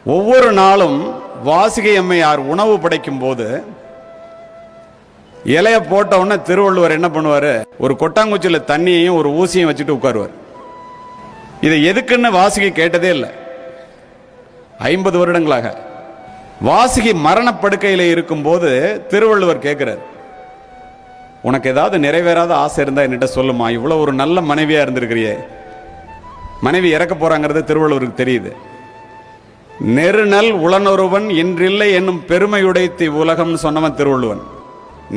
ஒவ்வொரு நாளும் வாசிகை அம்மையார் உணவு படைக்கும் போது இலைய போட்ட உடனே திருவள்ளுவர் என்ன பண்ணுவாரு, ஒரு கொட்டாங்குச்சியில தண்ணியையும் ஒரு ஊசியும் வச்சுட்டு உட்காருவார். இதை எதுக்குன்னு வாசிகை கேட்டதே இல்லை 50 வருடங்களாக. வாசிகை மரணப்படுக்கையில இருக்கும் போது திருவள்ளுவர் கேட்கிறார், உனக்கு ஏதாவது நிறைவேறாத ஆசை இருந்தா என்னிட்ட சொல்லுமா, இவ்வளவு ஒரு நல்ல மனைவியா இருந்திருக்கிறியே. மனைவி இறக்க போறாங்கிறது திருவள்ளுவருக்கு தெரியுது. நெருநல் உளனொருவன் இன்றில்லை என்னும் பெருமையுடைத்தி உலகம்னு சொன்னவன் திருவள்ளுவன்.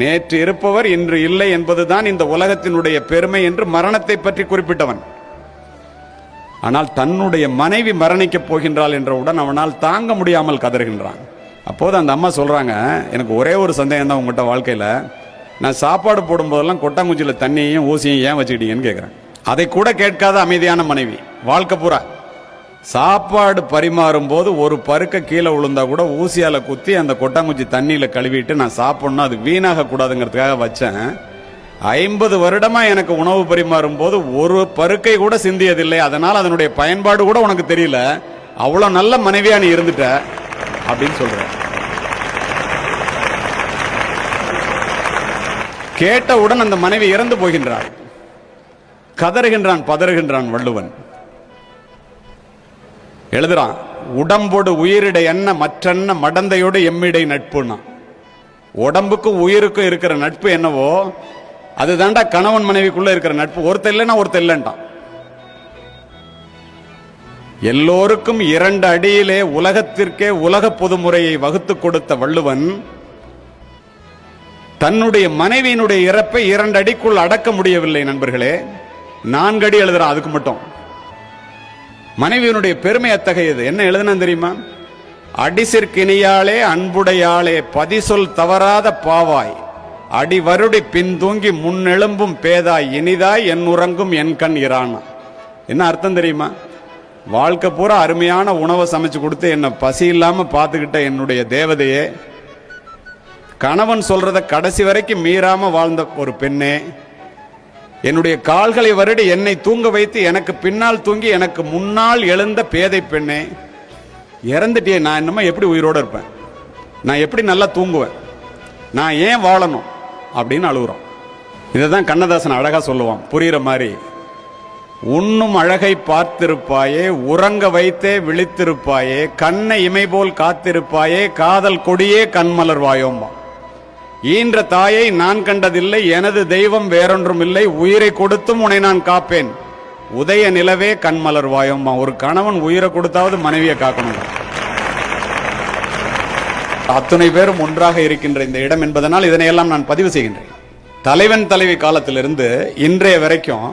நேற்று இருப்பவர் இன்று இல்லை என்பதுதான் இந்த உலகத்தினுடைய பெருமை என்று மரணத்தை பற்றி குறிப்பிட்டவன். ஆனால் தன்னுடைய மனைவி மரணிக்கப் போகின்றாள் என்றவுடன் அவனால் தாங்க முடியாமல் கதறுகின்றான். அப்போது அந்த அம்மா சொல்றாங்க, எனக்கு ஒரே ஒரு சந்தேகம் தான் உங்கள்கிட்ட வாழ்க்கையில, நான் சாப்பாடு போடும்போதெல்லாம் கொட்டாங்குச்சியில தண்ணியையும் ஊசியையும் ஏன் வச்சுக்கிட்டீங்கன்னு கேட்கிறேன். அதை கூட கேட்காத அமைதியான மனைவி. வாழ்க்கை பூரா சாப்பாடு பரிமாறும் போது ஒரு பருக்க கீழே விழுந்தா கூட ஊசியால குத்தி அந்த கொட்டாங்குச்சி தண்ணியில கழுவிட்டு நான் சாப்பிடணும், அது வீணாக கூடாதுங்கிறதுக்காக வச்சேன். 50 வருடமா எனக்கு உணவு பரிமாறும் போது ஒரு பருக்கை கூட சிந்தியதில்லை, அதனால் அதனுடைய பயன்பாடு கூட உனக்கு தெரியல, அவ்வளவு நல்ல மனைவியா நீ இருந்துட்ட அப்படின்னு சொல்ற. கேட்டவுடன் அந்த மனைவி இறந்து போகின்றாள். கதறுகின்றான், பதறுகின்றான் வள்ளுவன். எழுதுறான், உடம்போடு உயிரிடை என்ன மற்றென்ன மடந்தையோடு எம்மிடை நட்புனா. உடம்புக்கும் உயிருக்கும் இருக்கிற நட்பு என்னவோ அதுதான்டா கணவன் மனைவிக்குள்ள இருக்கிற நட்பு. ஒருத்தர் இல்லைன்னா ஒருத்தர் இல்லைன்ட்டான். எல்லோருக்கும் 2 அடியிலே உலகத்திற்கே உலக பொதுமுறையை வகுத்து கொடுத்த வள்ளுவன் தன்னுடைய மனைவியினுடைய இறப்பை 2 அடிக்குள் அடக்க முடியவில்லை நண்பர்களே. 4 அடி எழுதுறான் அதுக்கு மட்டும். மனைவியினுடைய பெருமை அத்தகையது. என்ன எழுதுனா தெரியுமா, அடிசிற்கினியாளே அன்புடையாளே பதிசொல் தவறாத பாவாய் அடி வருடி பின் தூங்கி முன்னெழும்பும் பேதாய் இனிதாய் என் உறங்கும் என் கண் இரானா. என்ன அர்த்தம் தெரியுமா, வாழ்க்கை பூரா அருமையான உணவை சமைச்சு கொடுத்து என்ன பசி இல்லாம பார்த்துக்கிட்ட என்னுடைய தேவதையே, கணவன் சொல்றத கடைசி வரைக்கும் மீறாம வாழ்ந்த ஒரு பெண்ணே, என்னுடைய கால்களை வருடி என்னை தூங்க வைத்து எனக்கு பின்னால் தூங்கி எனக்கு முன்னால் எழுந்த பேதை பெண்ணே, இறந்துட்டே நான் என்னமா எப்படி உயிரோடு இருப்பேன், நான் எப்படி நல்லா தூங்குவேன், நான் ஏன் வாழணும் அப்படின்னு அழுகுறோம். இதைதான் கண்ணதாசன் அழகா சொல்லுவான் புரியுற மாதிரி. உண்ணும் அழகை பார்த்திருப்பாயே, உறங்க வைத்தே விழித்திருப்பாயே, கண்ணை இமை போல் காத்திருப்பாயே, காதல் கொடியே கண்மலர் வாயோம்பா. ஈன்ற தாயை நான் கண்டதில்லை, எனது தெய்வம் வேறொன்றும் இல்லை, உயிரை கொடுத்தும் உன்னை நான் காப்பேன், உதய நிலவே கண்மலர் வாயோம்பா. ஒரு கணவன் உயிரை கொடுத்தாவது மனைவியை காக்கணும். அத்தனை பேரும் ஒன்றாக இருக்கின்ற இந்த இடம் என்பதனால் இதனையெல்லாம் நான் பதிவு செய்கின்றேன். தலைவன் தலைவி காலத்திலிருந்து இன்றைய வரைக்கும்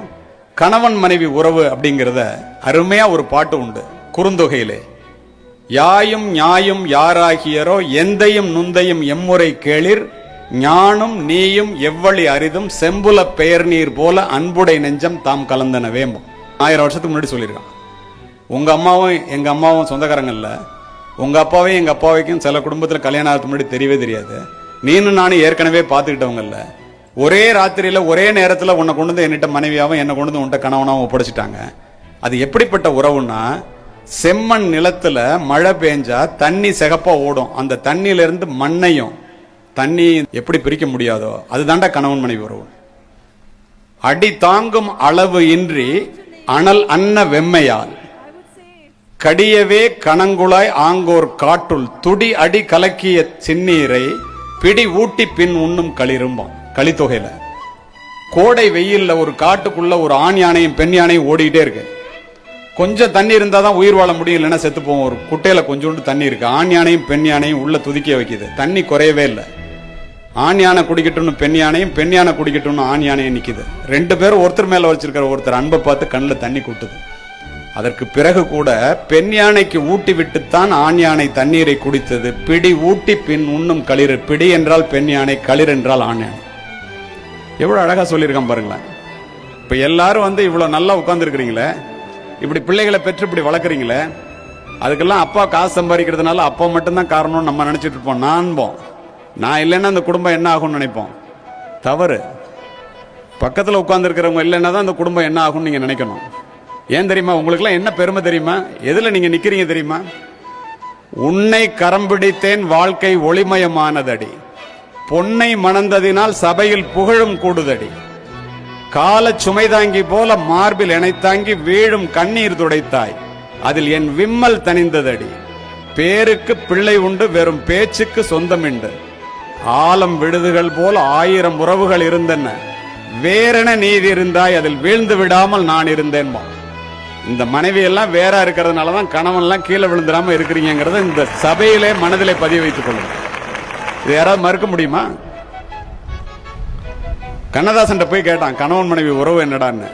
கணவன் மனைவி உறவு அப்படிங்கிறத அருமையா ஒரு பாட்டு உண்டு குறுந்தொகையிலே. யாயும் ஞாயும் யாராகியரோ எந்தையும் நுந்தையும் எம்முறை கேளிர், ஞானும் நீயும் எவ்வளி அரிதும் செம்புல பெயர் நீர் போல அன்புடை நெஞ்சம் தாம் கலந்தனவே. 1000 வருஷத்துக்கு முன்னாடி சொல்லியிருக்கான். உங்க அம்மாவும் எங்க அம்மாவும் சொந்தக்காரங்க இல்ல, உங்க அப்பாவையும் எங்க அப்பாவைக்கும் சில குடும்பத்தில் கல்யாணம் ஆகிறதுக்கு முன்னாடி தெரியவே தெரியாது, நீனும் நானும் ஏற்கனவே பார்த்துக்கிட்டவங்க இல்ல, ஒரே ராத்திரியில ஒரே நேரத்தில் உன்னை கொண்டு வந்து என்னிட்ட மனைவியாவும் என்னை கொண்டு வந்து உன்ட்ட கணவனாவும் ஒப்படைச்சிட்டாங்க. அது எப்படிப்பட்ட உறவுன்னா, செம்மண் நிலத்துல மழை பெஞ்சா தண்ணி சிகப்பா ஓடும், அந்த தண்ணியில இருந்து மண்ணையும் தண்ணி எப்படி பிரிக்க முடியாதோ அதுதான்டா கணவன் மனைவி உறவு. அடி தாங்கும் அளவு இன்றி அனல் அன்ன வெம்மையால் கடியவே கணங்குழாய் ஆங்கோர் காட்டுள் துடி அடி கலக்கிய சின்னீரை பிடி ஊட்டி பின் உண்ணும் களிரும்பான். களித்தொகையில கோடை வெயில்ல ஒரு காட்டுக்குள்ள ஒரு ஆண் யானையும் பெண் யானையும் ஓடிக்கிட்டே இருக்கு. கொஞ்சம் தண்ணி இருந்தா தான் உயிர் வாழ முடியும், இல்லைன்னா செத்து போவோம். ஒரு குட்டையில கொஞ்சோண்டு தண்ணி இருக்கு, ஆண் யானையும் பெண் யானையும் உள்ள துதிக்க வைக்குது, தண்ணி குறையவே இல்லை. ஆண் யானை குடிக்கட்டும்னு பெண் யானையும், பெண் யானை குடிக்கட்டும்னு ஆண் யானையும் நிக்குது. 2 பேரும் ஒருத்தர் மேல வச்சிருக்கிற ஒருத்தர் அன்பை பார்த்து கண்ணில் தண்ணி கூட்டுது. அதற்கு பிறகு கூட பெண் யானைக்கு ஊட்டி விட்டுத்தான் ஆண் யானை தண்ணீரை குடித்தது. பிடி ஊட்டி பின் உண்ணும் களிர். பிடி என்றால் பெண் யானை, களிர் என்றால் ஆண் யானை. எவ்வளவு அழகா சொல்லியிருக்கான் பாருங்களேன். இப்ப எல்லாரும் இவ்வளவு நல்லா உட்கார்ந்து இருக்கிறீங்களே, இப்படி பிள்ளைகளை பெற்று இப்படி வளர்க்குறீங்களே, அதுக்கெல்லாம் அப்பா காசு சம்பாதிக்கிறதுனால அப்பா மட்டும்தான் காரணம்னு நம்ம நினைச்சிட்டு இருப்போம். நான் இல்லைன்னா அந்த குடும்பம் என்ன ஆகும்னு நினைப்போம். தவறு. பக்கத்தில் உட்கார்ந்து இருக்கிறவங்க இல்லைன்னா தான் அந்த குடும்பம் என்ன ஆகும்னு நீங்க நினைக்கணும். ஏன் தெரியுமா, உங்களுக்குலாம் என்ன பெருமை தெரியுமா, எதுல நீங்க நிக்கிறீங்க தெரியுமா, உன்னை கரம் பிடித்தேன் வாழ்க்கை ஒளிமயமானதடி, பொன்னை மணந்ததினால் சபையில் புகழும் கூடுதடி, கால சுமைதாங்கி போல மார்பில் இணைத்தாங்கி வீழும் கண்ணீர் துடைத்தாய், அதில் என் விம்மல் தணிந்ததடி, பேருக்கு பிள்ளை உண்டு வெறும் பேச்சுக்கு சொந்தமிண்டு, ஆலம் விடுதுகள் போல 1000 உறவுகள் இருந்தன, வேறென நீதி இருந்தாய் அதில் வீழ்ந்து விடாமல் நான் இருந்தேன்பா. இந்த மனைவி எல்லாம் வேற இருக்கிறதுனாலதான் கணவன் எல்லாம் கீழே விழுந்துடாம இருக்கிறீங்கிறத இந்த சபையிலே மனதிலே பதிய வைத்துக் கொள்ளுங்க. இது யாராவது மறுக்க முடியுமா? கண்ணதாசன் போய் கேட்டான், கணவன் மனைவி உறவு என்னடான்னு.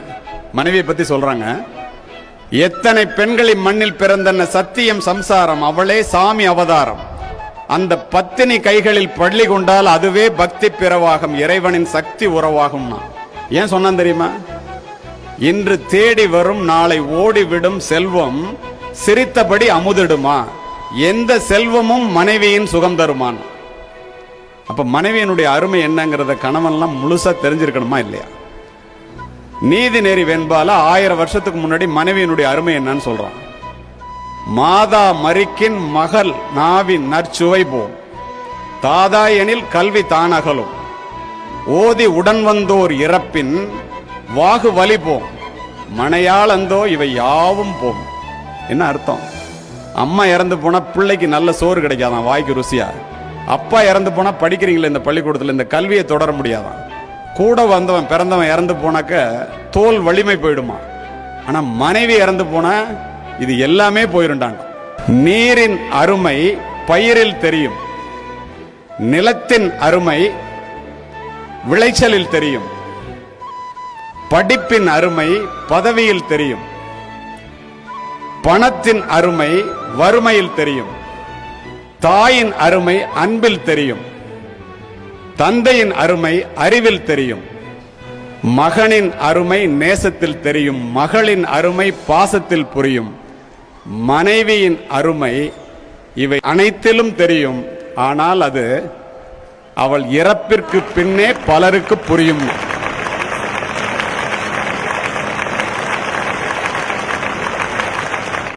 மனைவியை பத்தி சொல்றாங்க, எத்தனை பெண்களின் மண்ணில் பிறந்தன சத்தியம் சம்சாரம், அவளே சாமி அவதாரம், அந்த பத்தினி கைகளில் பள்ளி கொண்டால் அதுவே பக்தி பிறவாகும், இறைவனின் சக்தி உறவாகும். ஏன் சொன்னான் தெரியுமா? இன்று தேடி வரும் நாளை ஓடிவிடும் செல்வம் சிரித்தபடி அமுதிடுமா, எந்த செல்வமும் மனைவியின் சுகம் தருமான். அப்ப மனைவியினுடைய அருமை என்னங்கிறத கணவன்லாம் முழுசா தெரிஞ்சிருக்கணுமா இல்லையா? நீதி நெறி வெண்பால 1000 வருஷத்துக்கு முன்னாடி மனைவியினுடைய அருமை என்னன்னு சொல்றான். மாதா மரிக்கின் மகள் நாவின் நற்சுவை போம், தாதா எனில் கல்வி தானகலும், ஓதி உடன் வந்தோர் இறப்பின் வாகு வலி போம், மனையாளந்தோ இவை யாவும் போம். என்ன அர்த்தம்? அம்மா இறந்து போனா பிள்ளைக்கு நல்ல சோறு கிடைக்காதான், வாய்க்கு ருசியா. அப்பா இறந்து போனா படிக்கிறீங்களா இந்த பள்ளிக்கூடத்தில், இந்த கல்வியை தொடர முடியாதான். கூட வந்தவன் பிறந்தவன் இறந்து போனாக்க தோல் வலிமை போயிடுமா. ஆனா மனைவி இறந்து போனா இது எல்லாமே போயிருண்டாங்க. நீரின் அருமை பயிரில் தெரியும், நிலத்தின் அருமை விளைச்சலில் தெரியும், படிப்பின் அருமை பதவியில் தெரியும், பணத்தின் அருமை வறுமையில் தெரியும், தாயின் அருமை அன்பில் தெரியும், தந்தையின் அருமை அறிவில் தெரியும், மகனின் அருமை நேசத்தில் தெரியும், மகளின் அருமை பாசத்தில் புரியும், மனைவியின் அருமை இவை அனைத்திலும் தெரியும். ஆனால் அது அவள் இறப்பிற்கு பின்னே பலருக்கு புரியும்.